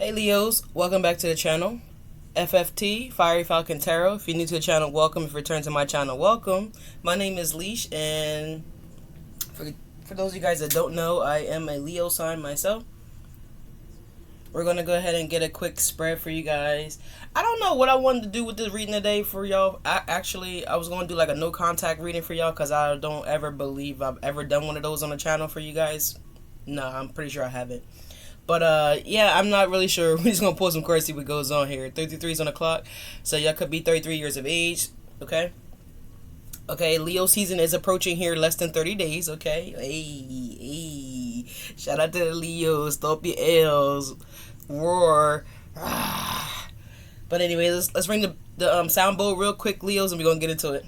Hey Leos, welcome back to the channel. FFT, Fiery Falcon Tarot. If you're new to the channel, welcome. If you return to my channel, welcome. My name is Leash, and for those of you guys that don't know, I am a Leo sign myself. We're going to go ahead and get a quick spread for you guys. I don't know what I wanted to do with this reading today for y'all. I was going to do like a no contact reading for y'all because I don't ever believe I've ever done one of those on the channel for you guys. No, I'm pretty sure I haven't. But, yeah, I'm not really sure. We're just going to pull some cards, see what goes on here. 33 is on the clock. So, y'all could be 33 years of age. Okay? Okay, Leo season is approaching here less than 30 days. Okay? Hey. Shout out to the Leos. Stop your L's. Roar. But anyway, let's ring the sound bowl real quick, Leos, and we're going to get into it.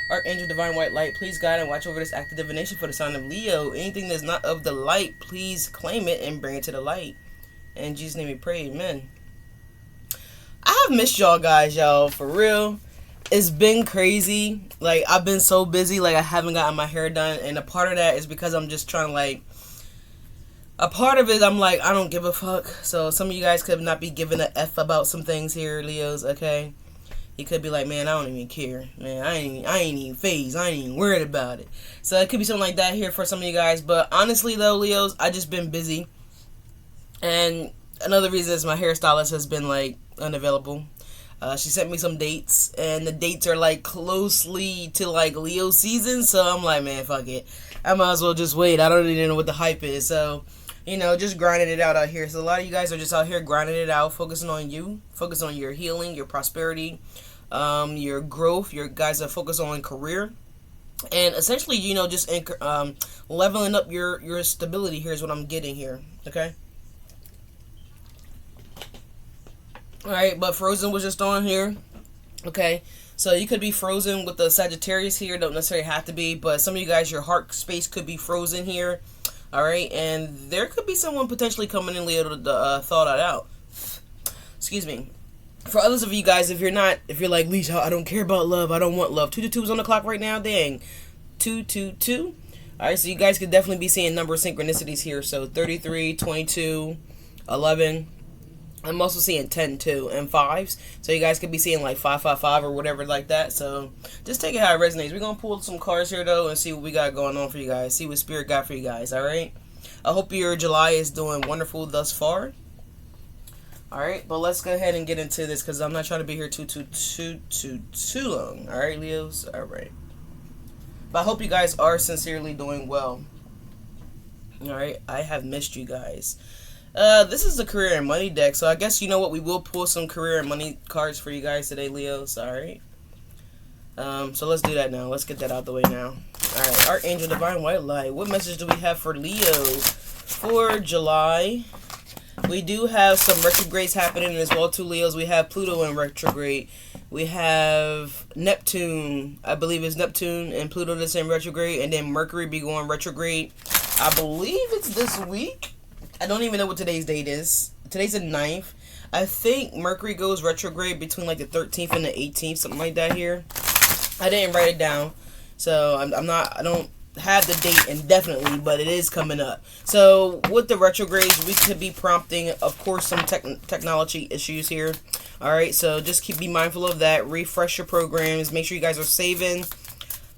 Archangel Divine White Light, please guide and watch over this act of divination for the sign of Leo. Anything that's not of the light, please claim it and bring it to the light. In Jesus' name we pray, amen. I have missed y'all guys, y'all, for real. It's been crazy. Like, I've been so busy, like, I haven't gotten my hair done. And a part of that is because I'm just trying to, like, a part of it, I'm like, I don't give a fuck. So some of you guys could not be giving a F about some things here, Leos, okay? You could be like, man, I don't even care. Man, I ain't even phased. I ain't even worried about it. So it could be something like that here for some of you guys. But honestly, though, Leos, I just been busy. And another reason is my hairstylist has been, like, unavailable. She sent me some dates. And the dates are, like, closely to, like, Leo season. So I'm like, man, fuck it. I might as well just wait. I don't even know what the hype is. So, you know, just grinding it out here. So a lot of you guys are just out here grinding it out, focusing on you, focus on your healing, your prosperity, your growth. Your guys are focused on career, and essentially, you know, just leveling up your stability. Here's what I'm getting here. Okay. All right, but Frozen was just on here. Okay. So you could be frozen with the Sagittarius here. Don't necessarily have to be, but some of you guys, your heart space could be frozen here. All right, and there could be someone potentially coming in, Leo, to thaw that out. Excuse me. For others of you guys, if you're like, Leash, I don't care about love, I don't want love. 222 is on the clock right now, dang. 222. All right, so you guys could definitely be seeing number of synchronicities here. So 33, 22, 11. I'm also seeing 10 too, and 5s. So you guys could be seeing like 555 or whatever like that. So just take it how it resonates. We're going to pull some cards here though and see what we got going on for you guys. See what Spirit got for you guys, alright? I hope your July is doing wonderful thus far. Alright, but let's go ahead and get into this because I'm not trying to be here too long. Alright, Leos? Alright. But I hope you guys are sincerely doing well. Alright, I have missed you guys. This is the career and money deck, so I guess you know what, we will pull some career and money cards for you guys today, Leos, alright? So let's do that now. Let's get that out the way now. Alright, Archangel Divine White Light. What message do we have for Leo for July? We do have some retrogrades happening as well, too, Leos. We have Pluto in retrograde. We have Neptune. I believe it's Neptune and Pluto that's in retrograde, and then Mercury be going retrograde. I believe it's this week. I don't even know what today's date is. Today's the 9th. I think Mercury goes retrograde between like the 13th and the 18th, something like that here. I didn't write it down, so I don't have the date indefinitely, but it is coming up. So with the retrogrades, we could be prompting, of course, some technology issues here. All right, so just be mindful of that. Refresh your programs. Make sure you guys are saving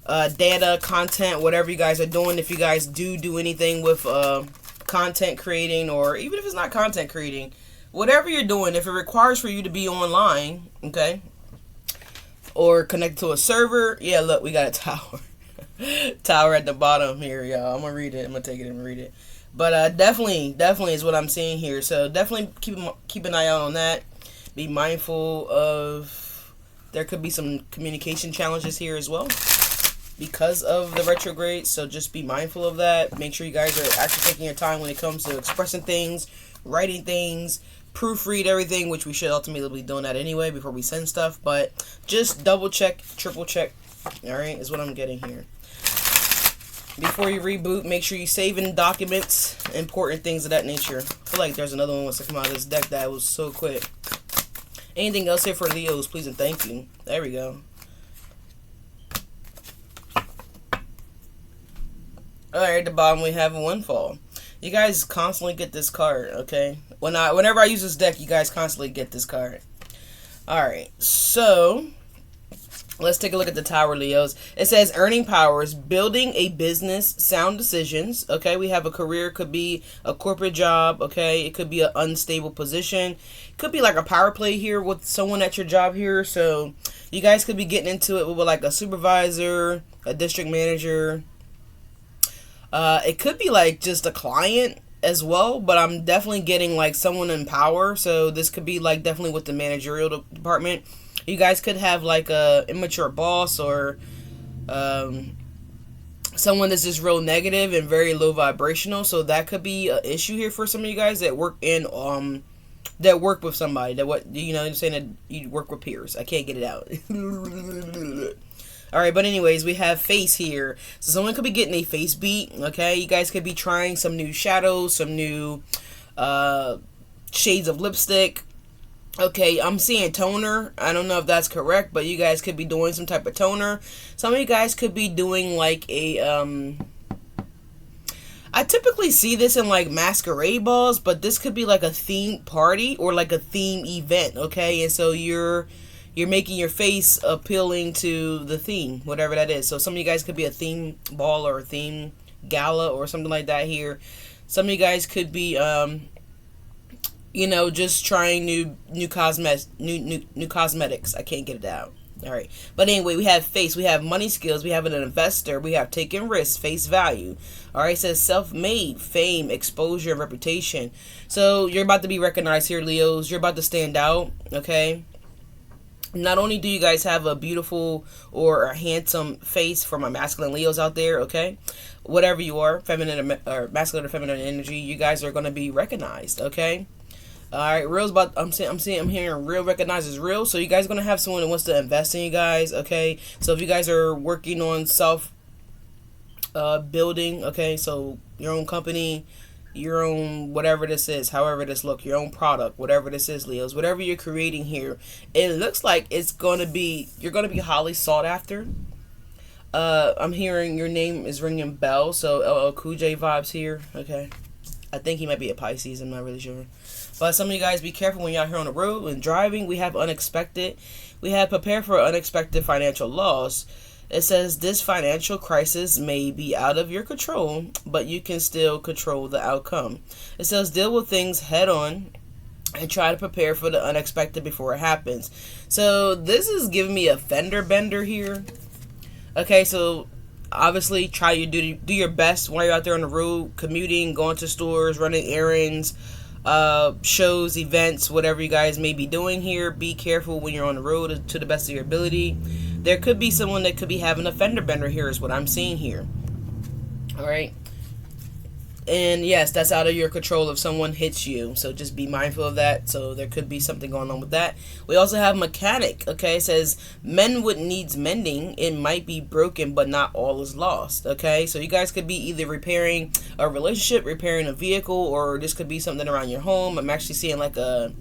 data, content, whatever you guys are doing. If you guys do anything with content creating, or even if it's not content creating, whatever you're doing, if it requires for you to be online, okay, or connect to a server, yeah, look, we got a tower. Tower at the bottom here, y'all. I'm gonna read it. I'm gonna take it and read it. But definitely is what I'm seeing here. So definitely keep an eye out on that. Be mindful of, there could be some communication challenges here as well because of the retrograde, so just be mindful of that. Make sure you guys are actually taking your time when it comes to expressing things, writing things, proofread everything, which we should ultimately be doing that anyway before we send stuff, but just double check, triple check, alright, is what I'm getting here. Before you reboot, make sure you save in documents, important things of that nature. I feel like there's another one wants to come out of this deck that was so quick. Anything else here for Leos, please and thank you. There we go. Alright, at the bottom we have a windfall. You guys constantly get this card, okay? Whenever I use this deck, you guys constantly get this card. Alright, so let's take a look at the Tower, Leos. It says earning powers, building a business, sound decisions. Okay, we have a career, could be a corporate job. Okay, it could be an unstable position. Could be like a power play here with someone at your job here. So you guys could be getting into it with like a supervisor, a district manager. It could be like just a client as well, but I'm definitely getting like someone in power. So this could be like definitely with the managerial department. You guys could have like a immature boss or someone that's just real negative and very low vibrational. So that could be an issue here for some of you guys that work in that work with somebody that what you know. I'm saying that you work with peers. I can't get it out. All right, but anyways, we have face here. So someone could be getting a face beat. Okay, you guys could be trying some new shadows, some new shades of lipstick. Okay, I'm seeing toner. I don't know if that's correct, but you guys could be doing some type of toner. Some of you guys could be doing like a I typically see this in like masquerade balls, but this could be like a theme party or like a theme event, okay? And so you're making your face appealing to the theme, whatever that is. So some of you guys could be a theme ball or a theme gala or something like that here. Some of you guys could be you know, just trying new cosmetics. I can't get it out. All right. But anyway, we have face, we have money skills, we have an investor, we have taking risks, face value. All right, it says self-made, fame, exposure, and reputation. So you're about to be recognized here, Leos. You're about to stand out, okay? Not only do you guys have a beautiful or a handsome face for my masculine Leos out there, okay? Whatever you are, feminine or masculine or feminine energy, you guys are going to be recognized, okay? All right, real's about. I'm hearing real recognizes real. So you guys are gonna have someone that wants to invest in you guys. Okay, so if you guys are working on self building, okay, so your own company, your own whatever this is, however this look, your own product, whatever this is, Leos, whatever you're creating here, it looks like it's gonna be you're gonna be highly sought after. I'm hearing your name is ringing bells. So LL Cool J vibes here. Okay, I think he might be a Pisces. I'm not really sure. But some of you guys be careful when you're out here on the road and driving. We have unexpected. We have prepare for unexpected financial loss. It says this financial crisis may be out of your control, but you can still control the outcome. It says deal with things head on and try to prepare for the unexpected before it happens. So this is giving me a fender bender here. Okay, so obviously try your do your best while you're out there on the road, commuting, going to stores, running errands, shows, events, whatever you guys may be doing here. Be careful when you're on the road to the best of your ability. There could be someone that could be having a fender bender here is what I'm seeing here. All right. And yes, that's out of your control if someone hits you. So just be mindful of that. So there could be something going on with that. We also have mechanic. Okay, it says men would needs mending. It might be broken, but not all is lost. Okay, so you guys could be either repairing a relationship, repairing a vehicle, or this could be something around your home. I'm actually seeing like a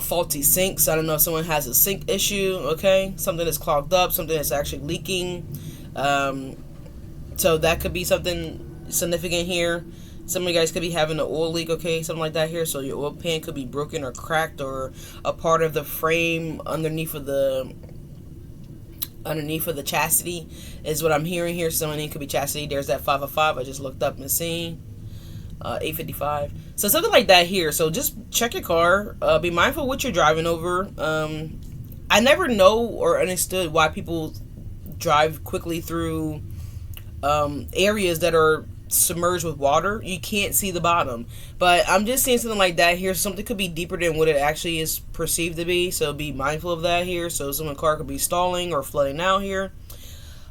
faulty sink. So I don't know if someone has a sink issue. Okay, something that's clogged up, something that's actually leaking. So that could be something significant here. Some of you guys could be having an oil leak, okay, something like that here. So your oil pan could be broken or cracked, or a part of the frame underneath of the chastity is what I'm hearing here. Someone could be chastity. There's that 505 I just looked up and seen. 855. So something like that here. So just check your car. Be mindful what you're driving over. I never know or understood why people drive quickly through areas that are submerged with water. You can't see the bottom, but I'm just seeing something like that here. Something could be deeper than what it actually is perceived to be, so be mindful of that here. So someone's car could be stalling or flooding out here.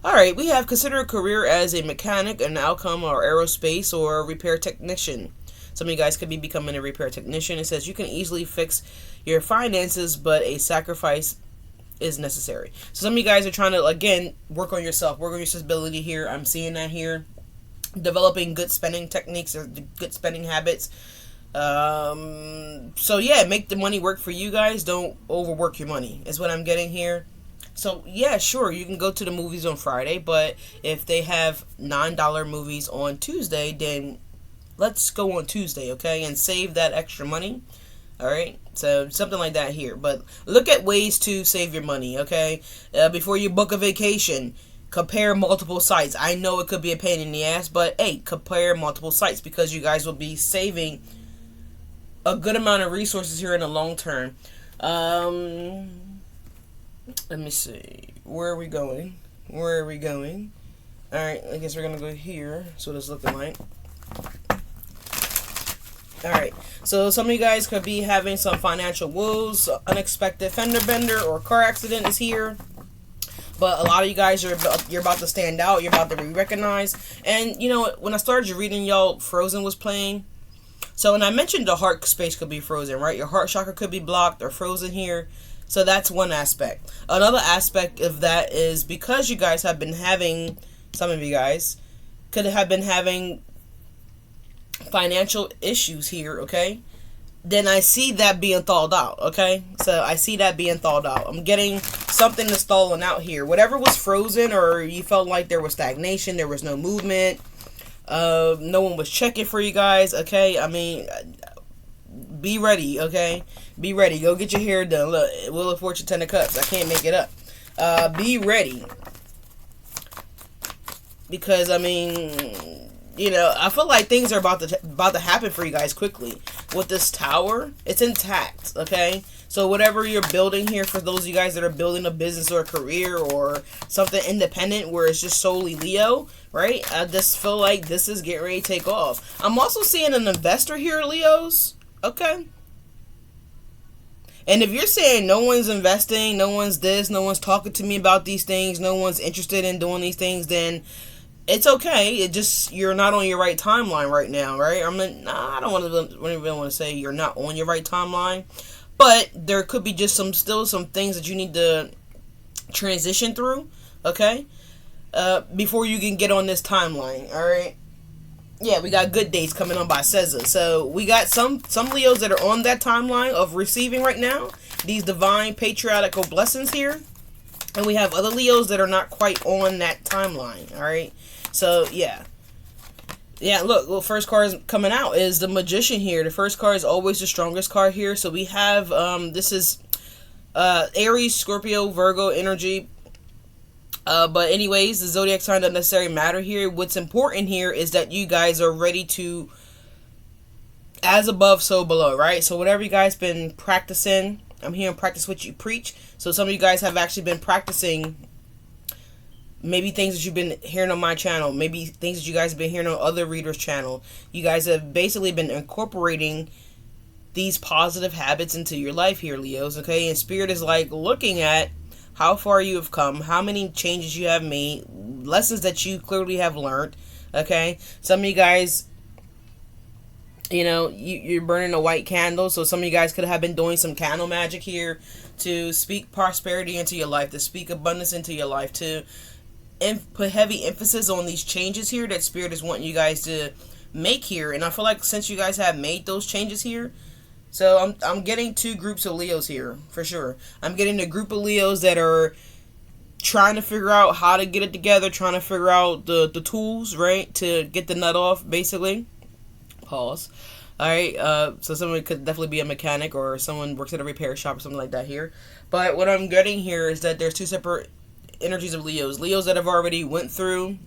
All right, we have consider a career as a mechanic, an outcome, or aerospace, or a repair technician. Some of you guys could be becoming a repair technician. It says you can easily fix your finances, but a sacrifice is necessary. So some of you guys are trying to, again, work on yourself, work on your stability here. I'm seeing that here. Developing good spending techniques or good spending habits. So yeah, make the money work for you guys. Don't overwork your money is what I'm getting here. So yeah, sure, you can go to the movies on Friday, but if they have $9 movies on Tuesday, then let's go on Tuesday, okay, and save that extra money. All right, so something like that here. But look at ways to save your money, okay? Before you book a vacation, compare multiple sites. I know it could be a pain in the ass, but hey, compare multiple sites because you guys will be saving a good amount of resources here in the long term. Let me see. Where are we going? Where are we going? All right, I guess we're gonna go here. So what it's looking like. Alright, so some of you guys could be having some financial woes, unexpected fender bender or car accident is here. But a lot of you guys you're about to stand out, you're about to be recognized. And you know, when I started reading y'all, Frozen was playing. So when I mentioned the heart space could be frozen, right? Your heart chakra could be blocked or frozen here. So that's one aspect. Another aspect of that is because you guys have been having, some of you guys could have been having financial issues here, okay? Then I see that being thawed out, okay? So I see that being thawed out. I'm getting something that's thawing out here. Whatever was frozen or you felt like there was stagnation, there was no movement, no one was checking for you guys, okay? I mean, be ready, okay? Be ready. Go get your hair done. Look, Wheel of Fortune, 10 of Cups. I can't make it up. Be ready. Because, I mean, you know, I feel like things are about to happen for you guys quickly. With this tower, it's intact, okay? So whatever you're building here, for those of you guys that are building a business or a career or something independent where it's just solely Leo, right? I just feel like this is getting ready to take off. I'm also seeing an investor here, Leos, okay? And if you're saying no one's investing, no one's this, no one's talking to me about these things, no one's interested in doing these things, then it's okay. It just, you're not on your right timeline right now, right? I don't even want to say you're not on your right timeline, but there could be just still some things that you need to transition through, okay? Before you can get on this timeline, all right? Yeah, we got good days coming on by Cesar. So we got some Leos that are on that timeline of receiving right now these divine patriotical blessings here, and we have other Leos that are not quite on that timeline, all right? So, yeah. Yeah, look, first card is coming out is the Magician here. The first card is always the strongest card here. So, we have, this is Aries, Scorpio, Virgo energy. But anyways, the zodiac sign doesn't necessarily matter here. What's important here is that you guys are ready to, as above, so below, right? So, whatever you guys been practicing, I'm here and practice what you preach. So, some of you guys have actually been practicing maybe things that you've been hearing on my channel, maybe things that you guys have been hearing on other readers' channel. You guys have basically been incorporating these positive habits into your life here, Leos, okay? And Spirit is like looking at how far you have come, how many changes you have made, lessons that you clearly have learned, okay? Some of you guys, you know, you're burning a white candle, so some of you guys could have been doing some candle magic here to speak prosperity into your life, to speak abundance into your life, to put heavy emphasis on these changes here that Spirit is wanting you guys to make here. And I feel like since you guys have made those changes here, so I'm getting two groups of Leos here for sure. I'm getting a group of Leos that are trying to figure out how to get it together, trying to figure out the tools, right, to get the nut off, basically. Pause. All right, so someone could definitely be a mechanic or someone works at a repair shop or something like that here. But what I'm getting here is that there's two separate energies of Leos that have already went through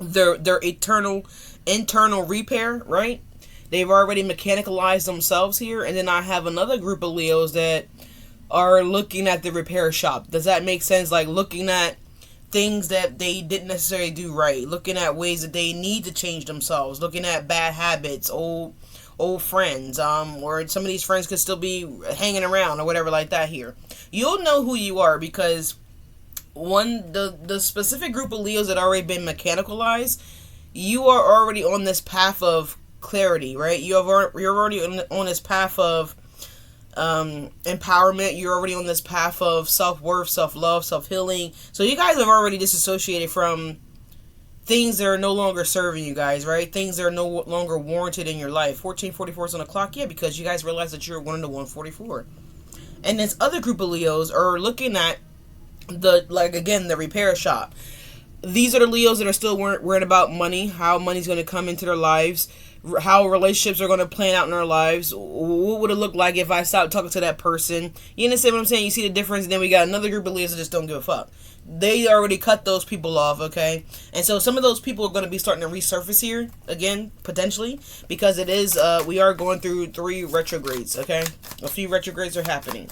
their internal repair, right? They've already mechanicalized themselves here. And then I have another group of Leos that are looking at the repair shop. Does that make sense? Like looking at things that they didn't necessarily do right, looking at ways that they need to change themselves, looking at bad habits, old friends, or some of these friends could still be hanging around or whatever like that here. You'll know who you are because the specific group of Leos that already been mechanicalized, you are already on this path of clarity, right? You're already on this path of empowerment. You're already on this path of self-worth, self-love, self-healing. So you guys have already disassociated from things that are no longer serving you guys, right? Things that are no longer warranted in your life. 1444 is on the clock, yeah, because you guys realize that you're one of the 144. And this other group of Leos are looking at the repair shop. These are the Leos that are still worried about money, how money's going to come into their lives, how relationships are going to plan out in our lives. What would it look like if I stopped talking to that person? You understand what I'm saying? You see the difference? And then we got another group of leaders that just don't give a fuck. They already cut those people off, okay? And so some of those people are going to be starting to resurface here, again, potentially, because it is, we are going through 3 retrogrades, okay? A few retrogrades are happening.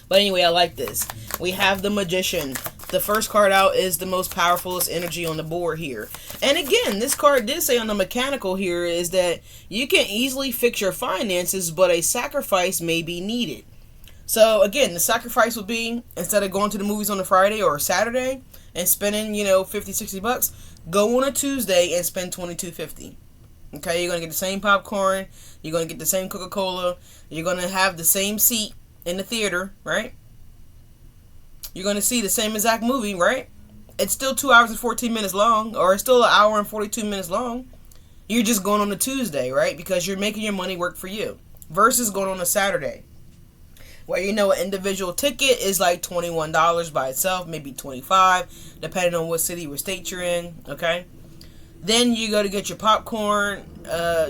But anyway, I like this. We have the Magician. The first card out is the most powerfulest energy on the board here. And again, this card did say on the mechanical here is that you can easily fix your finances, but a sacrifice may be needed. So again, the sacrifice would be, instead of going to the movies on a Friday or a Saturday and spending, you know, $50-$60, go on a Tuesday and spend $22.50. Okay, you're going to get the same popcorn, you're going to get the same Coca-Cola, you're going to have the same seat in the theater, right? You're going to see the same exact movie, right? It's still 2 hours and 14 minutes long, or it's still an hour and 42 minutes long. You're just going on a Tuesday, right? Because you're making your money work for you. Versus going on a Saturday, where you know an individual ticket is like $21 by itself, maybe $25, depending on what city or state you're in, okay? Then you go to get your popcorn.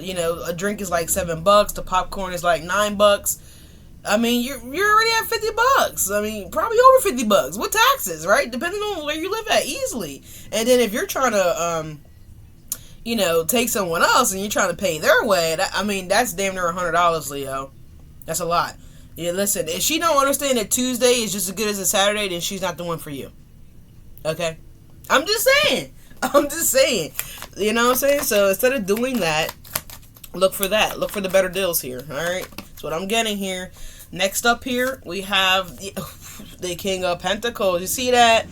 You know, a drink is like $7. The popcorn is like $9. I mean, you're already at $50. I mean, probably over $50 with taxes, right? Depending on where you live at, easily. And then if you're trying to, you know, take someone else and you're trying to pay their way, I mean, that's damn near $100, Leo. That's a lot. Yeah, listen, if she don't understand that Tuesday is just as good as a Saturday, then she's not the one for you. Okay? I'm just saying. You know what I'm saying? So instead of doing that, look for that. Look for the better deals here. All right? That's what I'm getting here. Next up here, we have the King of Pentacles. You see that?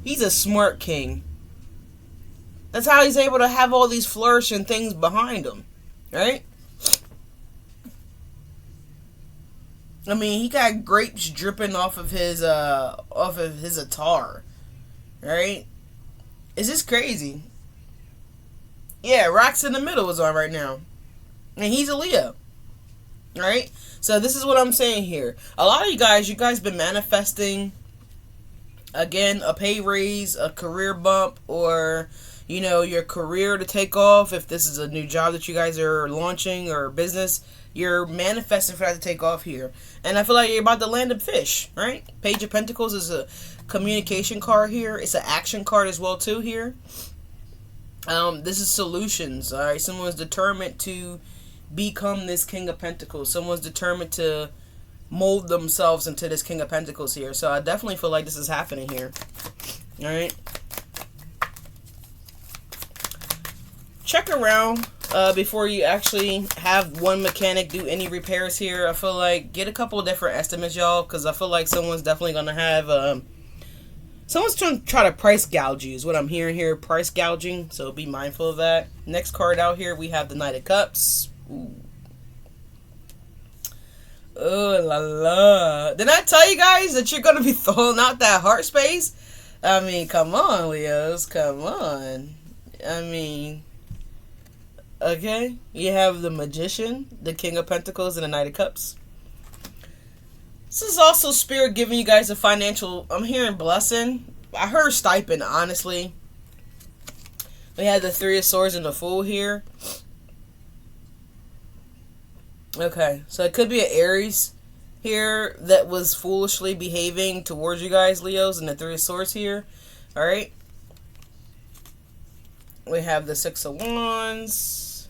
He's a smart king. That's how he's able to have all these flourishing things behind him. Right? I mean, he got grapes dripping off of his attar. Right? Is this crazy? Yeah, Rocks in the Middle is on right now. And he's a Leo. Right? So this is what I'm saying here. A lot of you guys been manifesting, again, a pay raise, a career bump, or, you know, your career to take off. If this is a new job that you guys are launching or business, you're manifesting for that to take off here. And I feel like you're about to land a fish, right? Page of Pentacles is a communication card here. It's an action card as well, too, here. This is solutions, all right? Someone's determined to become this King of Pentacles. Someone's determined to mold themselves into this King of Pentacles here. So I definitely feel like this is happening here. All right. Check around before you actually have one mechanic do any repairs here. I feel like get a couple of different estimates, y'all, because I feel like someone's definitely going to have... someone's trying to try to price gouge you is what I'm hearing here. Price gouging. So be mindful of that. Next card out here, we have the Knight of Cups. Ooh. Oh la la. Did I tell you guys that you're going to be throwing out that heart space? I mean, come on, Leos. Come on. I mean, okay. You have the Magician, the King of Pentacles, and the Knight of Cups. This is also Spirit giving you guys a financial, I'm hearing blessing. I heard stipend, honestly. We had the Three of Swords and the Fool here. Okay, so it could be an Aries here that was foolishly behaving towards you guys, Leos, and the Three of Swords here. Alright. We have the Six of Wands.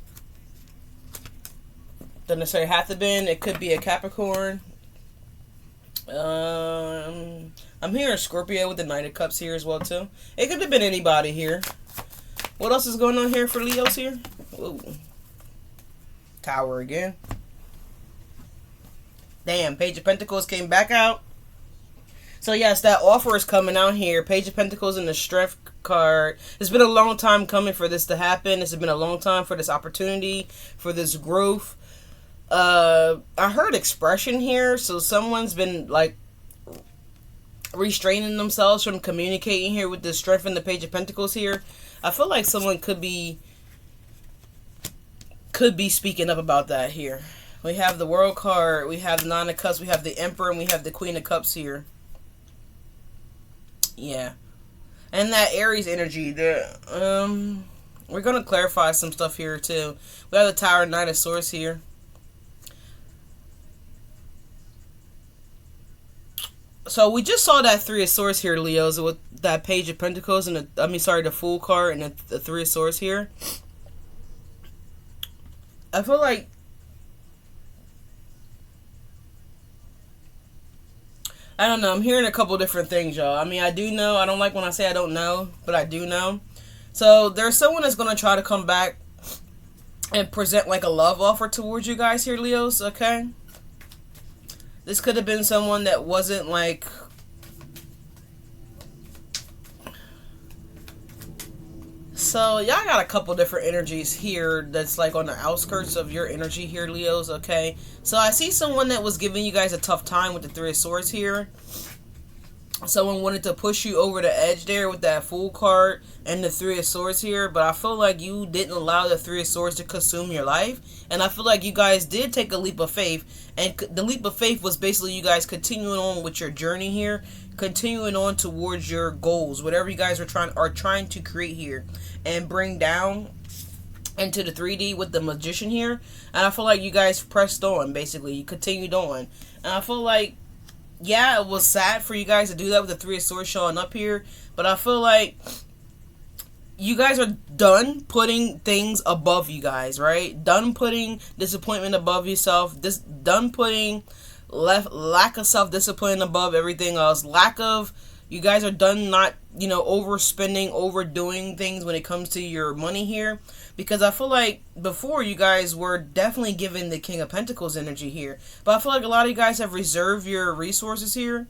Doesn't necessarily have to be. It could be a Capricorn. I'm hearing Scorpio with the Knight of Cups here as well, too. It could have been anybody here. What else is going on here for Leos here? Ooh. Tower again. Damn, Page of Pentacles came back out. So yes, that offer is coming out here. Page of Pentacles and the Strength card. It's been a long time coming for this to happen. It's been a long time for this opportunity, for this growth. I heard expression here. So someone's been like restraining themselves from communicating here with the Strength and the Page of Pentacles here. I feel like someone could be speaking up about that here. We have the World card, we have the Nine of Cups, we have the Emperor, and we have the Queen of Cups here. Yeah. And that Aries energy, We're going to clarify some stuff here, too. We have the Tower, Knight of Swords here. So we just saw that Three of Swords here, Leos, with that Page of Pentacles and the Fool card and the Three of Swords here. I feel like I don't know. I'm hearing a couple different things, y'all. I mean, I do know. I don't like when I say I don't know, but I do know. So there's someone that's going to try to come back and present like a love offer towards you guys here, Leos, okay? This could have been someone that wasn't like... So, y'all got a couple different energies here that's like on the outskirts of your energy here, Leos, okay? So, I see someone that was giving you guys a tough time with the Three of Swords here. Someone wanted to push you over the edge there with that Fool card and the Three of Swords here, but I feel like you didn't allow the Three of Swords to consume your life, and I feel like you guys did take a leap of faith, and the leap of faith was basically you guys continuing on with your journey here, continuing on towards your goals, whatever you guys are trying to create here, and bring down into the 3D with the Magician here, and I feel like you guys pressed on, basically, you continued on, and I feel like yeah, it was sad for you guys to do that with the Three of Swords showing up here, but I feel like you guys are done putting things above you guys, right? Done putting disappointment above yourself. Done putting lack of self-discipline above everything else. You guys are done not, overspending, overdoing things when it comes to your money here. Because I feel like before you guys were definitely given the King of Pentacles energy here. But I feel like a lot of you guys have reserved your resources here.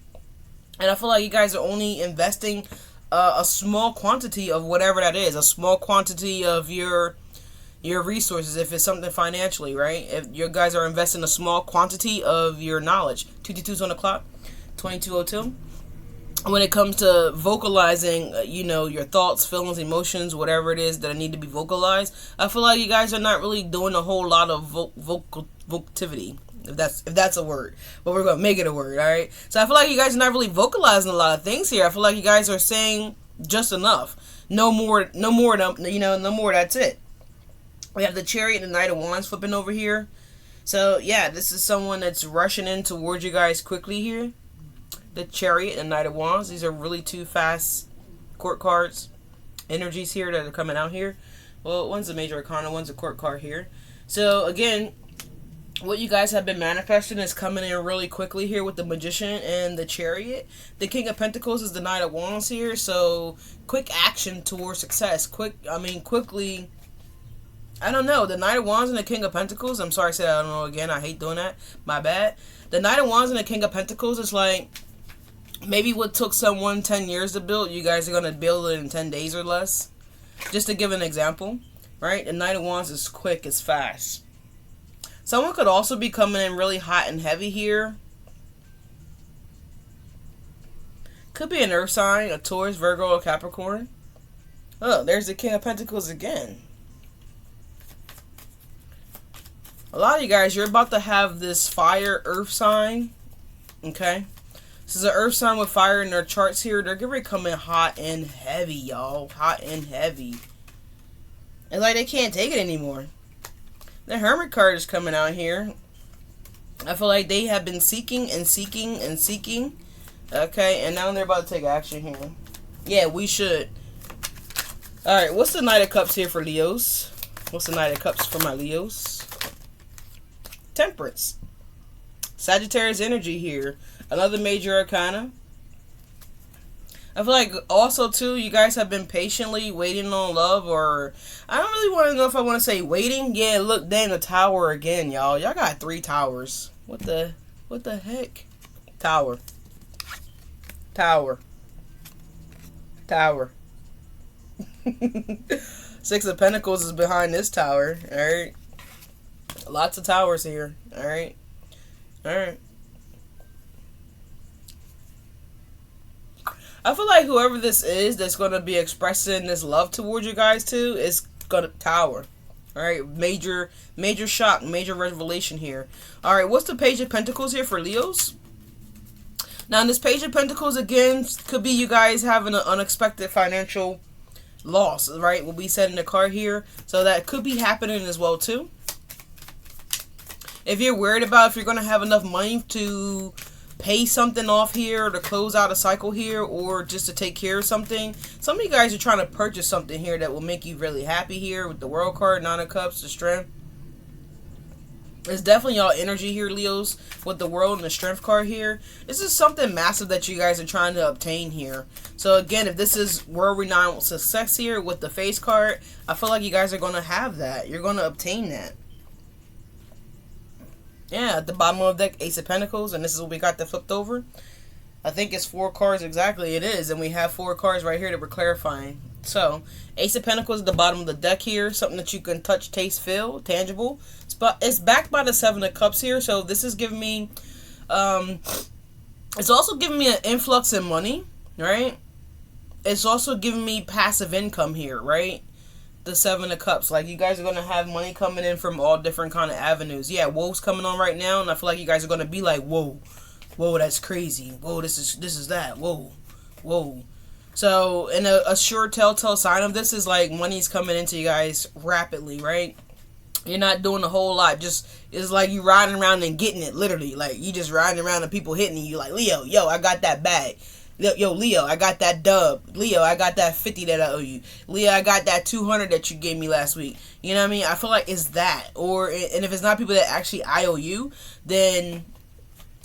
And I feel like you guys are only investing a small quantity of whatever that is. A small quantity of your resources, if it's something financially, right? If you guys are investing a small quantity of your knowledge. 222's on the clock. 2202. When it comes to vocalizing, your thoughts, feelings, emotions, whatever it is that need to be vocalized, I feel like you guys are not really doing a whole lot of vocality, if that's a word. But we're gonna make it a word, all right? So I feel like you guys are not really vocalizing a lot of things here. I feel like you guys are saying just enough, no more. No more. That's it. We have the Chariot and the Knight of Wands flipping over here. So yeah, this is someone that's rushing in towards you guys quickly here. The Chariot and Knight of Wands. These are really two fast court cards. Energies here that are coming out here. Well, one's a major arcana, one's a court card here. So, again, what you guys have been manifesting is coming in really quickly here with the Magician and the Chariot. The King of Pentacles is the Knight of Wands here. So, quick action towards success. Quickly... I don't know. The Knight of Wands and the King of Pentacles. I'm sorry I said I don't know again. I hate doing that. My bad. The Knight of Wands and the King of Pentacles is like... Maybe what took someone 10 years to build, you guys are going to build it in 10 days or less. Just to give an example, right? The Knight of Wands is quick, it's fast. Someone could also be coming in really hot and heavy here. Could be an earth sign, a Taurus, Virgo, or Capricorn. Oh, there's the King of Pentacles again. A lot of you guys, you're about to have this fire earth sign. Okay? This is an earth sign with fire in their charts here. They're going to come in hot and heavy, y'all. Hot and heavy. It's like they can't take it anymore. The Hermit card is coming out here. I feel like they have been seeking and seeking and seeking. Okay, and now they're about to take action here. Yeah, we should. Alright, what's the Knight of Cups here for Leos? What's the Knight of Cups for my Leos? Temperance. Sagittarius energy here. Another major arcana. I feel like also too, you guys have been patiently waiting on love, or I don't really want to know if I want to say waiting. Yeah, look, then the Tower again, y'all. Y'all got 3 towers. What the heck? Tower. Tower. Tower. 6 of Pentacles is behind this tower. Alright. Lots of towers here. Alright. Alright. I feel like whoever this is that's going to be expressing this love towards you guys too is going to Tower. Alright, major shock, major revelation here. Alright, what's the Page of Pentacles here for Leos? Now, in this Page of Pentacles, again, could be you guys having an unexpected financial loss, right? What we said in the card here. So that could be happening as well too. If you're worried about if you're going to have enough money to pay something off here, or to close out a cycle here, or just to take care of something, some of you guys are trying to purchase something here that will make you really happy here with the World card, Nine of Cups, the Strength. It's definitely y'all energy here, Leos, with the World and the Strength card here. This is something massive that you guys are trying to obtain here. So again, if this is world-renowned success here with the Face card, I feel like you guys are going to have that. You're going to obtain that. Yeah, at the bottom of the deck, Ace of Pentacles, and this is what we got that flipped over. I think it's 4 cards exactly. It is, and we have 4 cards right here that we're clarifying. So, Ace of Pentacles at the bottom of the deck here, something that you can touch, taste, feel, tangible. It's backed by the 7 of Cups here, so this is giving me, it's also giving me an influx in money, right? It's also giving me passive income here, right? The 7 of Cups, like you guys are going to have money coming in from all different kind of avenues. Yeah, whoa's coming on right now, and I feel like you guys are going to be like, whoa, that's crazy. Whoa, this is that. Whoa. So, and a sure telltale sign of this is like money's coming into you guys rapidly, right? You're not doing a whole lot. Just, it's like you riding around and getting it, literally. Like, you just riding around and people hitting you like, Leo, yo, I got that bag. Yo, Leo, I got that dub. Leo, I got that 50 that I owe you. Leo, I got that 200 that you gave me last week. You know what I mean? I feel like it's that. And if it's not people that actually IOU, then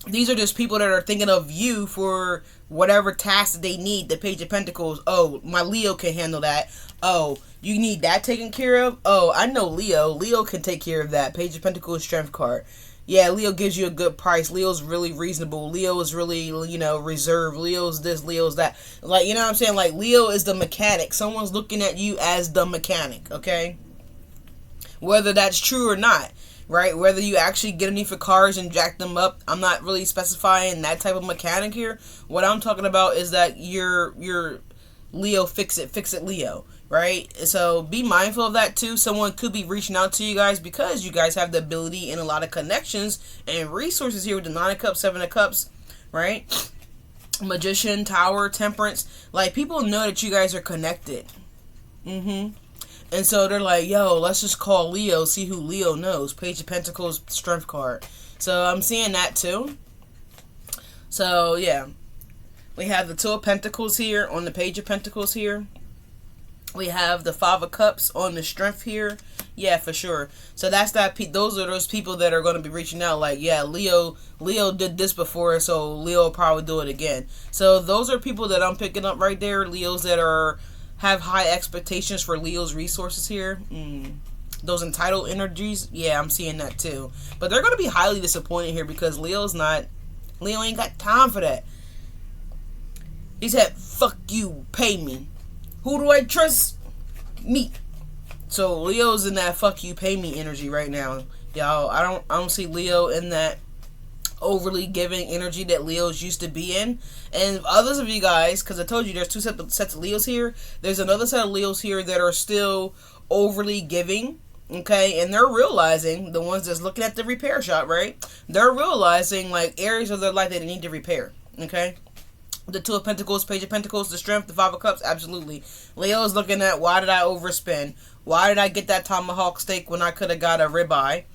these are just people that are thinking of you for whatever task that they need. The Page of Pentacles. Oh, my Leo can handle that. Oh, you need that taken care of? Oh, I know Leo. Leo can take care of that. Page of Pentacles Strength card. Yeah, Leo gives you a good price. Leo's really reasonable. Leo is really, you know, reserved. Leo's this, Leo's that. Like, you know what I'm saying? Like, Leo is the mechanic. Someone's looking at you as the mechanic, okay? Whether that's true or not, right? Whether you actually get underneath for cars and jack them up, I'm not really specifying that type of mechanic here. What I'm talking about is that you're Leo fix it Leo, right? So be mindful of that too. Someone could be reaching out to you guys because you guys have the ability and a lot of connections and resources here with the 9 of Cups, 7 of Cups, right? Magician, Tower, Temperance. Like, people know that you guys are connected. And so they're like, yo, let's just call Leo, see who Leo knows. Page of Pentacles, Strength card. So I'm seeing that too. So yeah. We have the 2 of Pentacles here on the Page of Pentacles here. We have the 5 of Cups on the Strength here. Yeah, for sure. So that's that. Those are those people that are going to be reaching out like, yeah, Leo did this before, so Leo will probably do it again. So those are people that I'm picking up right there. Leos that have high expectations for Leo's resources here. Those entitled energies, yeah, I'm seeing that too. But they're going to be highly disappointed here because Leo ain't got time for that. He said, fuck you, pay me. Who do I trust? Me. So Leo's in that fuck you, pay me energy right now. Y'all, I don't see Leo in that overly giving energy that Leos used to be in. And others of you guys, because I told you there's 2 sets of Leos here. There's another set of Leos here that are still overly giving. Okay, and they're realizing, the ones that's looking at the repair shop, right? They're realizing like areas of their life that they need to repair. Okay. The 2 of Pentacles, Page of Pentacles, the Strength, the 5 of Cups, absolutely. Leo is looking at, why did I overspend? Why did I get that tomahawk steak when I could have got a ribeye,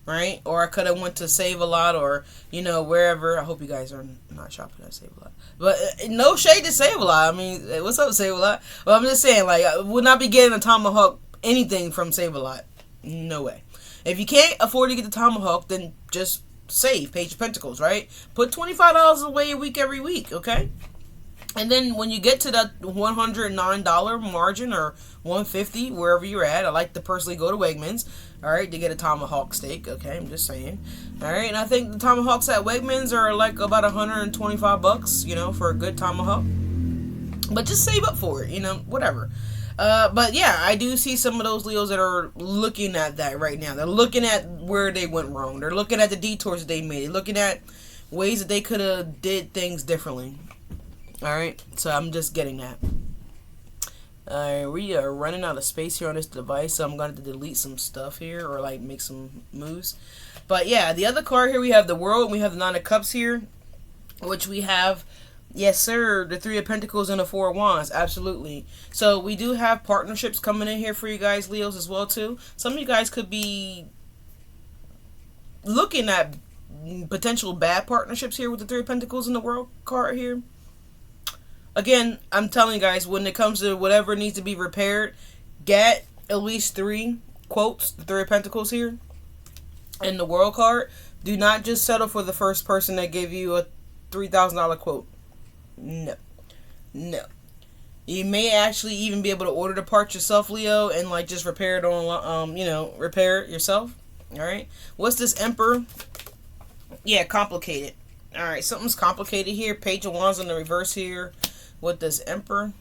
right? Or I could have went to Save a Lot or, you know, wherever. I hope you guys are not shopping at Save a Lot. But no shade to Save a Lot. I mean, what's up, Save a Lot? Well, I'm just saying, like, I would not be getting a tomahawk, anything from Save a Lot. No way. If you can't afford to get the tomahawk, then just save. Page of Pentacles, right? Put $25 away a week every week, okay? And then when you get to that $109 margin or $150, wherever you're at, I like to personally go to Wegmans, all right, to get a tomahawk steak, okay? I'm just saying, all right? And I think the tomahawks at Wegmans are like about $125, you know, for a good tomahawk. But just save up for it, you know, whatever. But yeah, I do see some of those Leos that are looking at that right now. They're looking at where they went wrong. They're looking at the detours that they made. They're looking at ways that they could have did things differently. Alright, so I'm just getting that. Alright, we are running out of space here on this device, so I'm going to delete some stuff here, or like make some moves. But yeah, the other card here, we have the World, and we have the 9 of Cups here, which we have Yes, sir. The Three of Pentacles and the Four of Wands. Absolutely. So we do have partnerships coming in here for you guys, Leos, as well, too. Some of you guys could be looking at potential bad partnerships here with the Three of Pentacles and the World card here. Again, I'm telling you guys, when it comes to whatever needs to be repaired, get at least 3 quotes, the Three of Pentacles here, and the World card. Do not just settle for the first person that gave you a $3,000 quote. No. No. You may actually even be able to order the parts yourself, Leo, and like just repair it on, repair it yourself. Alright. What's this Emperor? Yeah, complicated. Alright, something's complicated here. Page of Wands in the reverse here. With this Emperor.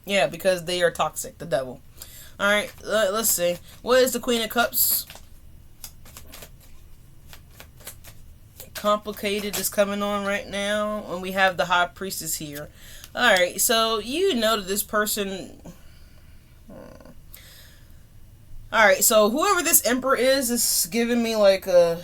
Yeah, because they are toxic, the devil. Alright, let's see. What is the Queen of Cups? Complicated is coming on right now, and we have the High Priestess here. Alright, so you know that this person... Alright, so whoever this Emperor is giving me like a...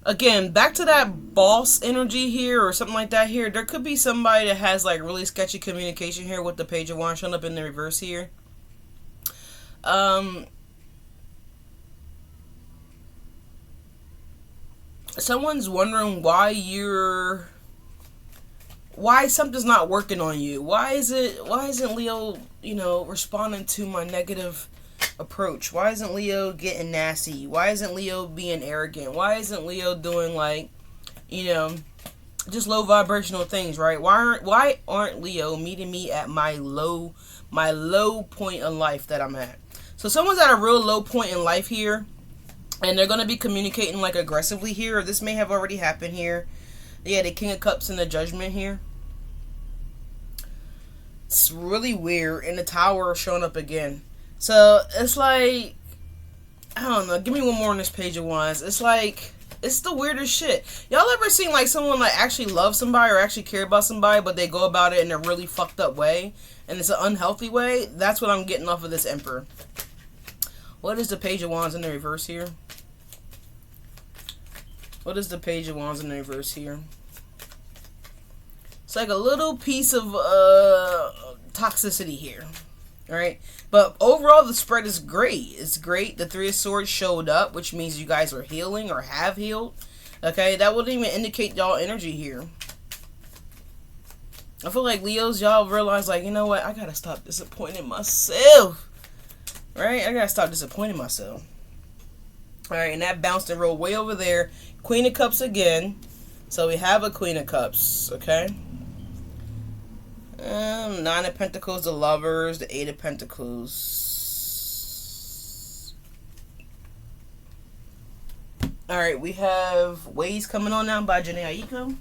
Again, back to that boss energy here or something like that here. There could be somebody that has like really sketchy communication here with the Page of Wands showing up in the reverse here. Someone's wondering why something's not working on you. Why isn't Leo, responding to my negative approach? Why isn't Leo getting nasty? Why isn't Leo being arrogant? Why isn't Leo doing like, just low vibrational things, right? Why aren't Leo meeting me at my low point in life that I'm at? So someone's at a real low point in life here. And they're going to be communicating like aggressively here. Or this may have already happened here. Yeah, the King of Cups and the Judgment here. It's really weird. And the Tower showing up again. So, it's like... I don't know. Give me one more on this Page of Wands. It's like... It's the weirdest shit. Y'all ever seen like someone like actually love somebody or actually care about somebody, but they go about it in a really fucked up way? And it's an unhealthy way? That's what I'm getting off of this Emperor. What is the Page of Wands in the reverse here? What is the Page of Wands in the reverse here? It's like a little piece of toxicity here. Alright? But overall, the spread is great. It's great. The Three of Swords showed up, which means you guys are healing or have healed. Okay? That wouldn't even indicate y'all energy here. I feel like Leos, y'all realize, like, you know what? I gotta stop disappointing myself. Right? I gotta stop disappointing myself. Alright, and that bounced and rolled way over there. Queen of Cups again. So we have a Queen of Cups, okay? 9 of Pentacles, the Lovers, the 8 of Pentacles. Alright, we have Ways coming on now by Janae Aiko.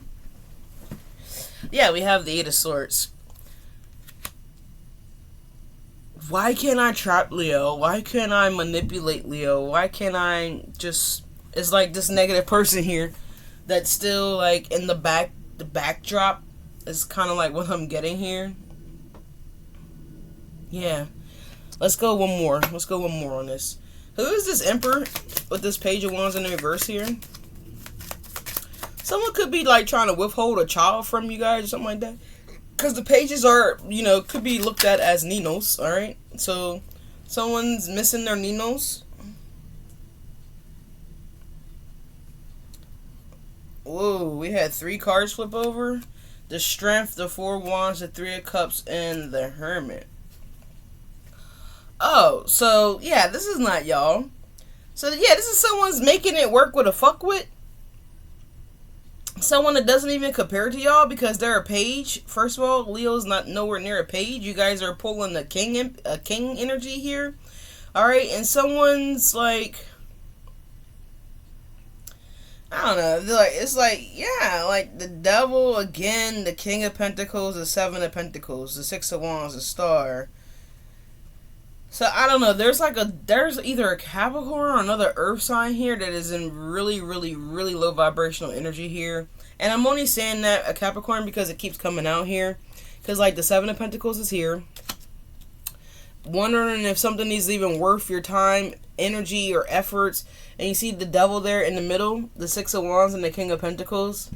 Yeah, we have the 8 of Swords. Why can't I trap Leo? Why can't I manipulate Leo? Why can't I just... It's like this negative person here that's still like in the backdrop is kind of like what I'm getting here. Yeah. Let's go one more. Let's go one more on this. Who is this Emperor with this Page of Wands in the reverse here? Someone could be like trying to withhold a child from you guys or something like that. Because the pages are, could be looked at as Ninos, alright? So, someone's missing their Ninos. Whoa, we had 3 cards flip over. The Strength, the 4 of Wands, the 3 of Cups, and the Hermit. Oh, so, yeah, this is not y'all. So, yeah, this is someone's making it work with a fuckwit. Someone that doesn't even compare to y'all because they're a page. First of all, Leo's not nowhere near a page. You guys are pulling the king energy here. Alright, and someone's like... I don't know. It's like, yeah, like the Devil again, the King of Pentacles, the 7 of Pentacles, the 6 of Wands, the Star. So, I don't know. There's either a Capricorn or another Earth sign here that is in really, really, really low vibrational energy here. And I'm only saying that a Capricorn because it keeps coming out here. Because, like, the 7 of Pentacles is here. Wondering if something is even worth your time energy or efforts. And you see the devil there in the middle, the Six of Wands and the King of Pentacles.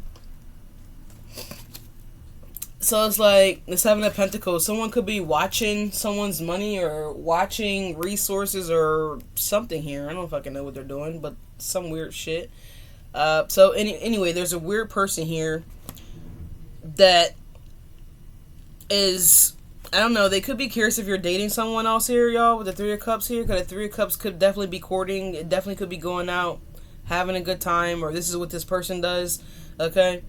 So it's like the Seven of Pentacles. Someone could be watching someone's money or watching resources or something here. I don't fucking know what they're doing, but some weird shit. So anyway, there's a weird person here that is, I don't know, they could be curious if you're dating someone else here, y'all, with the Three of Cups here. Because the Three of Cups could definitely be courting. It definitely could be going out, having a good time, or this is what this person does, okay?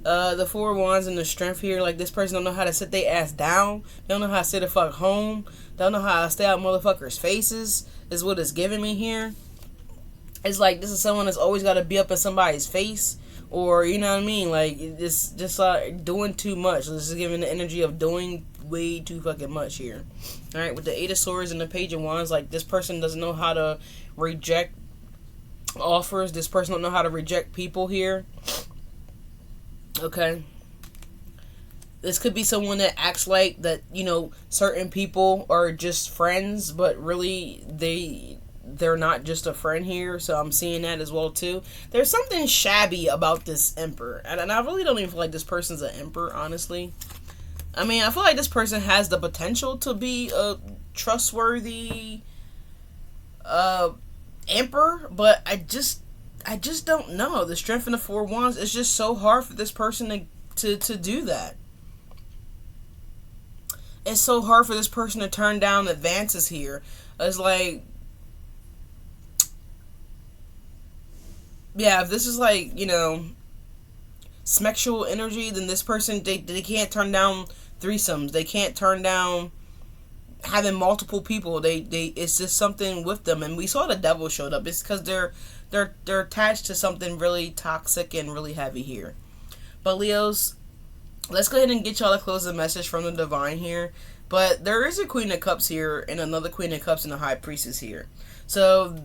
The Four of Wands and the Strength here, like this person don't know how to sit their ass down. They don't know how to sit the fuck home. They don't know how to stay out motherfuckers' faces, is what it's giving me here. It's like this is someone that's always got to be up in somebody's face, or you know what I mean, like it's just like doing too much. This is giving the energy of doing way too fucking much here. All right, with the Eight of Swords and the Page of Wands, like this person doesn't know how to reject offers. This person don't know how to reject people here. Okay, this could be someone that acts like that, you know, certain people are just friends, but really they're not just a friend here. So I'm seeing that as well too. There's something shabby about this Emperor, and I really don't even feel like this person's an Emperor, honestly. I mean, I feel like this person has the potential to be a trustworthy Emperor, but I just don't know. The Strength and the Four of Wands, it's just so hard for this person to do that. It's so hard for this person to turn down advances here. It's like, yeah, if this is like, you know, sexual energy, then this person, they can't turn down threesomes. They can't turn down having multiple people. They it's just something with them. And we saw the devil showed up. It's because they're attached to something really toxic and really heavy here. But Leos, let's go ahead and get y'all a closing message from the Divine here. But there is a Queen of Cups here and another Queen of Cups and a High Priestess here. So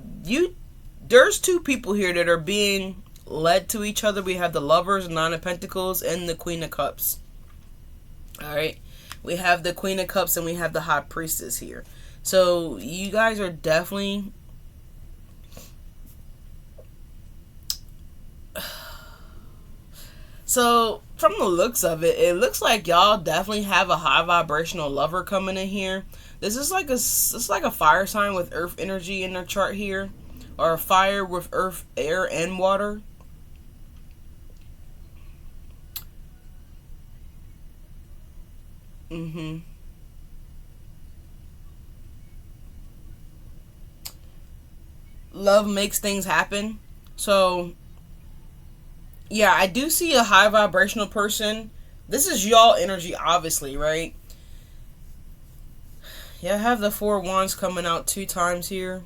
there's two people here that are being led to each other. We have the Lovers, Nine of Pentacles, and the Queen of Cups. Alright. We have the Queen of Cups and we have the High Priestess here. So you guys are definitely... So, from the looks of it, it looks like y'all definitely have a high vibrational lover coming in here. This is like a fire sign with earth energy in their chart here. Or a fire with earth, air, and water. Love makes things happen. So... yeah, I do see a high vibrational person. This is y'all energy, obviously, right? Yeah, I have the Four of Wands coming out 2 times here.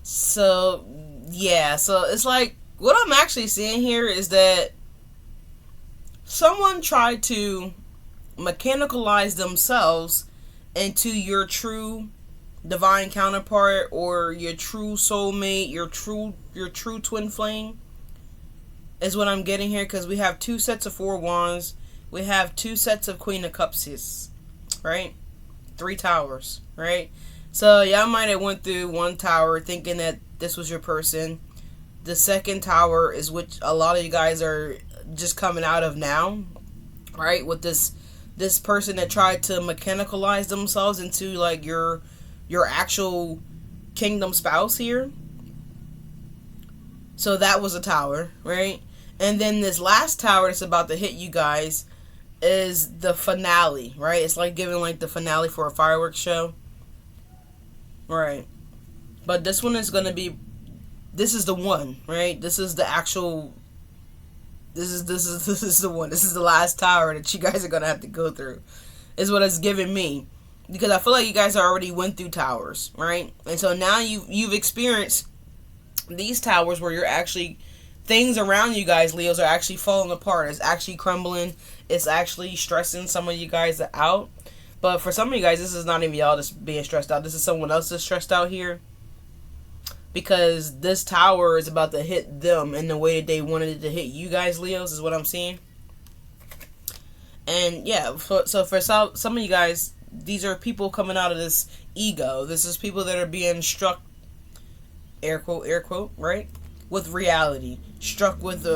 So, yeah. So, it's like, what I'm actually seeing here is that someone tried to mechanicalize themselves into your true divine counterpart or your true soulmate, your true twin flame. Is what I'm getting here, because we have 2 sets of Four of Wands. We have 2 sets of Queen of Cups, right? 3 towers, right? So y'all might have went through 1 tower thinking that this was your person. The 2nd tower is which a lot of you guys are just coming out of now, right? With this person that tried to mechanicalize themselves into like your actual kingdom spouse here. So that was a tower, right? And then this last tower that's about to hit you guys is the finale, right? It's like giving like the finale for a fireworks show. Right. But this one is going to be, this is the one, right? This is the actual, this is the one. This is the last tower that you guys are going to have to go through. Is what it's giving me. Because I feel like you guys already went through towers, right? And so now you've experienced these towers where you're actually, things around you guys, Leos, are actually falling apart. It's actually crumbling. It's actually stressing some of you guys out. But for some of you guys, this is not even y'all just being stressed out. This is someone else that's stressed out here. Because this tower is about to hit them in the way that they wanted it to hit you guys, Leos, is what I'm seeing. And yeah, so for some of you guys, these are people coming out of this ego. This is people that are being struck, air quote, right, with reality, struck with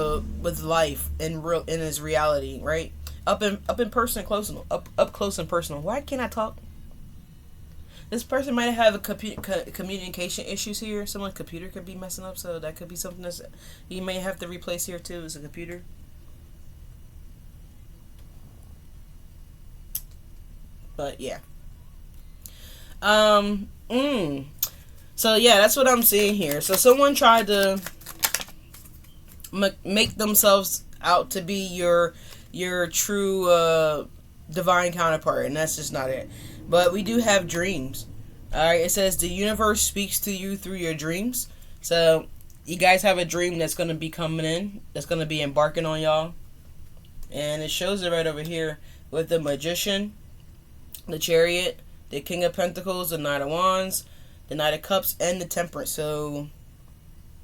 life and real in his reality, right, up in person, up close and personal. Why can't I talk? This person might have a communication issues here. Someone's computer could be messing up, so that could be something that you may have to replace here too. Is a computer. But yeah. So yeah, that's what I'm seeing here. So someone tried to make themselves out to be your true divine counterpart, and that's just not it. But we do have dreams. Alright, it says the universe speaks to you through your dreams. So you guys have a dream that's going to be coming in, that's going to be embarking on y'all. And it shows it right over here with the Magician, the Chariot, the King of Pentacles, the Knight of Wands, the Knight of Cups, and the Temperance. So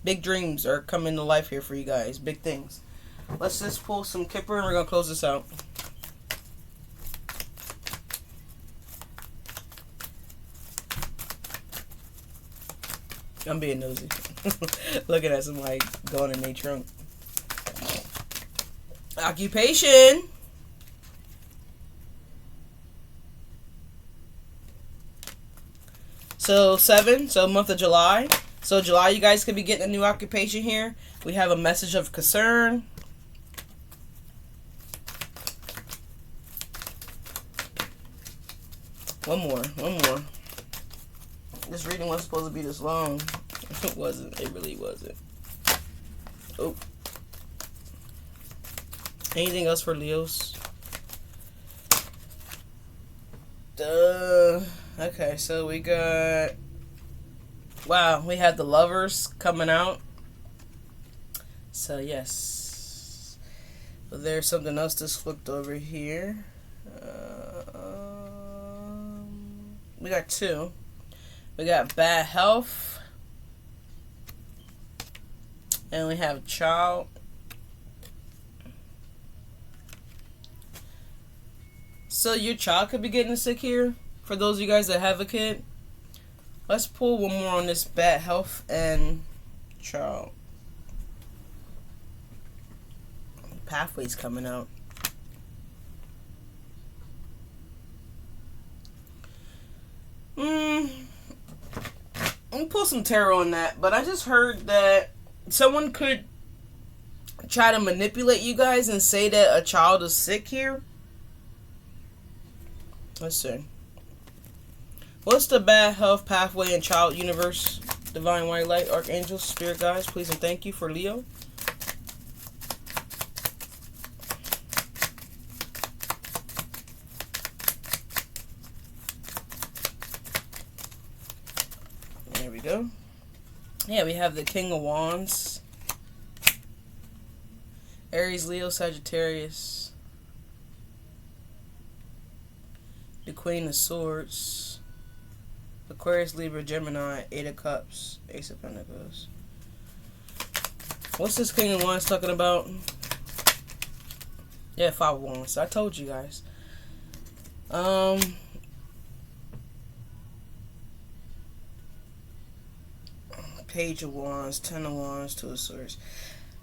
big dreams are coming to life here for you guys. Big things. Let's just pull some Kipper and we're going to close this out. I'm being nosy. Looking at somebody going in their trunk. Occupation. So 7, so month of July. So July, you guys could be getting a new occupation here. We have a message of concern. One more. This reading wasn't supposed to be this long. It wasn't. It really wasn't. Oh. Anything else for Leos? Okay, so we got... Wow, we have the Lovers coming out. So, yes. So there's something else that's flipped over here. We got 2. We got bad health. And we have child. So your child could be getting sick here. For those of you guys that have a kid. Let's pull one more on this bad health and child. Pathways coming out. I'm gonna pull some tarot on that, but I just heard that someone could try to manipulate you guys and say that a child is sick here. Let's see. What's the bad health, pathway, and child universe? Divine white light, archangels, spirit guides, please and thank you for Leo. There we go. Yeah, we have the King of Wands. Aries, Leo, Sagittarius. The Queen of Swords. Aquarius, Libra, Gemini, 8 of Cups, Ace of Pentacles. What's this King of Wands talking about? Yeah, 5 of Wands. I told you guys. Page of Wands, 10 of Wands, 2 of Swords.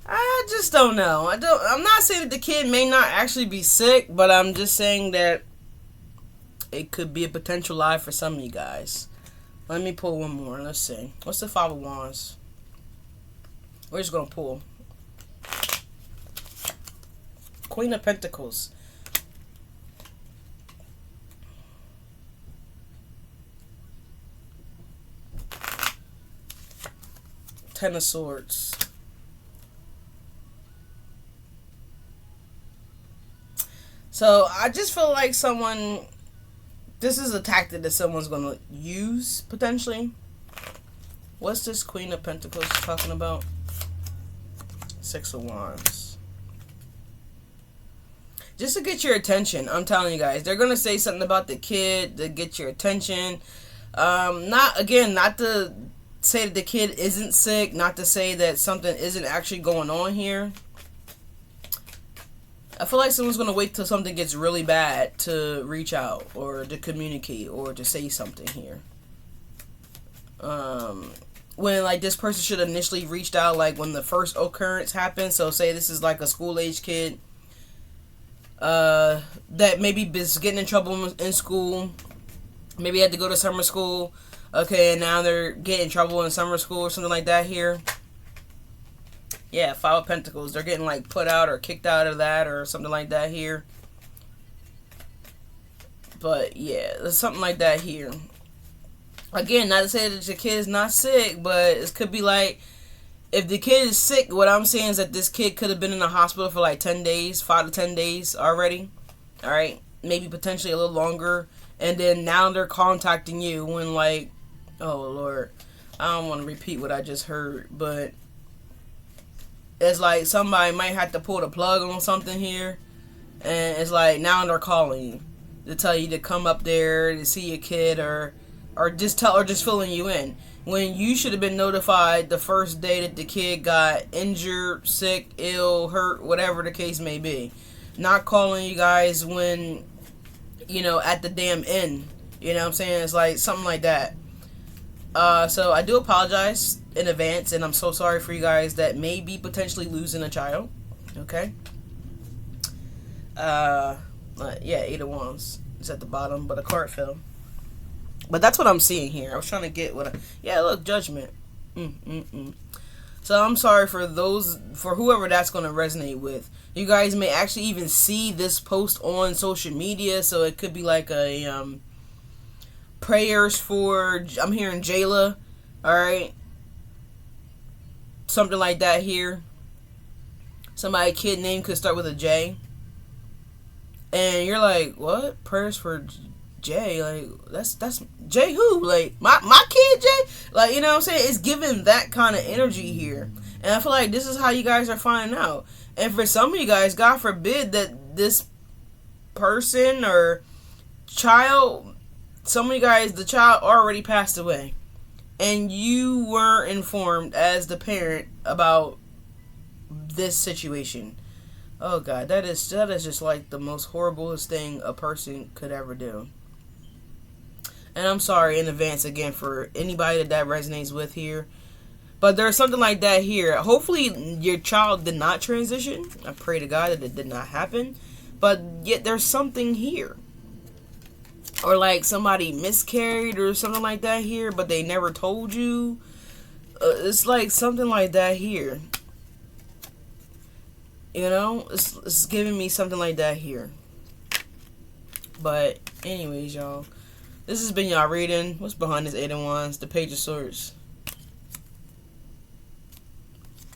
I just don't know. I'm not saying that the kid may not actually be sick, but I'm just saying that it could be a potential lie for some of you guys. Let me pull one more. Let's see. What's the 5 of Wands? We're just going to pull. Queen of Pentacles. Ten of Swords. So, I just feel like someone... This is a tactic that someone's going to use, potentially. What's this Queen of Pentacles talking about? 6 of Wands. Just to get your attention, I'm telling you guys. They're going to say something about the kid to get your attention. Not to say that the kid isn't sick. Not to say that something isn't actually going on here. I feel like someone's gonna wait till something gets really bad to reach out or to communicate or to say something here. When like this person should initially reached out like when the first occurrence happened. So say this is like a school age kid that maybe is getting in trouble in school. Maybe had to go to summer school. Okay, and now they're getting in trouble in summer school or something like that here. Yeah, Five of Pentacles. They're getting like put out or kicked out of that or something like that here. But yeah, there's something like that here. Again, not to say that the kid is not sick, but it could be like, if the kid is sick, what I'm saying is that this kid could have been in the hospital for like 10 days, 5 to 10 days already. Alright? Maybe potentially a little longer. And then now they're contacting you when like, oh Lord, I don't want to repeat what I just heard, but it's like somebody might have to pull the plug on something here. And it's like now they're calling you to tell you to come up there to see your kid or just filling you in. When you should have been notified the first day that the kid got injured, sick, ill, hurt, whatever the case may be. Not calling you guys when, you know, at the damn end. You know what I'm saying? It's like something like that. So I do apologize in advance, and I'm so sorry for you guys that may be potentially losing a child. Okay? Yeah, 8 of Wands. It's at the bottom, but a card fell. But that's what I'm seeing here. I was trying to get what yeah, look, Judgment. So I'm sorry for whoever that's going to resonate with. You guys may actually even see this post on social media, so it could be like a prayers for, I'm hearing Jayla, alright? Something like that here. Somebody kid name could start with a J. And you're like, what? Prayers for Jay? Like, that's Jay who? Like, my kid Jay? Like, you know what I'm saying? It's giving that kind of energy here. And I feel like this is how you guys are finding out. And for some of you guys, God forbid that this person or child, some of you guys, the child already passed away. And you weren't informed as the parent about this situation. Oh God, that is just like the most horriblest thing a person could ever do. And I'm sorry in advance again for anybody that resonates with here. But there's something like that here. Hopefully your child did not transition. I pray to God that it did not happen. But yet there's something here. Or like somebody miscarried or something like that here, but they never told you. It's like something like that here. You know, it's giving me something like that here. But anyways, y'all, this has been y'all reading. What's behind this 8 of Wands? The Page of Swords.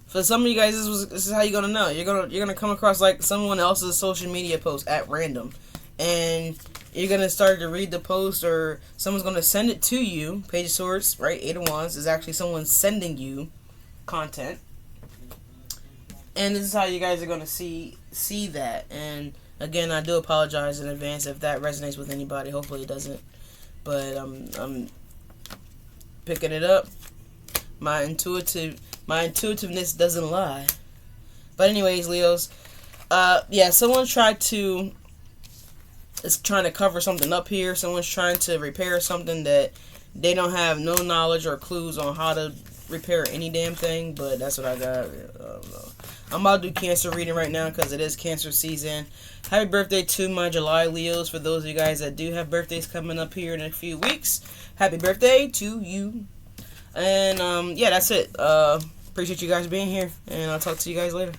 For some of you guys, this is how you're gonna know. You're gonna come across like someone else's social media post at random, and you're gonna start to read the post, or someone's gonna send it to you. Page of Swords, right? 8 of Wands is actually someone sending you content. And this is how you guys are going to see that. And again, I do apologize in advance if that resonates with anybody. Hopefully it doesn't. But I'm picking it up. My intuitiveness doesn't lie. But anyways, Leos, yeah, someone's trying to cover something up here. Someone's trying to repair something that they don't have no knowledge or clues on how to repair any damn thing. But that's what I got. I don't know. I'm about to do Cancer reading right now because it is Cancer season. Happy birthday to my July Leos. For those of you guys that do have birthdays coming up here in a few weeks, happy birthday to you. And yeah, that's it. Appreciate you guys being here, and I'll talk to you guys later.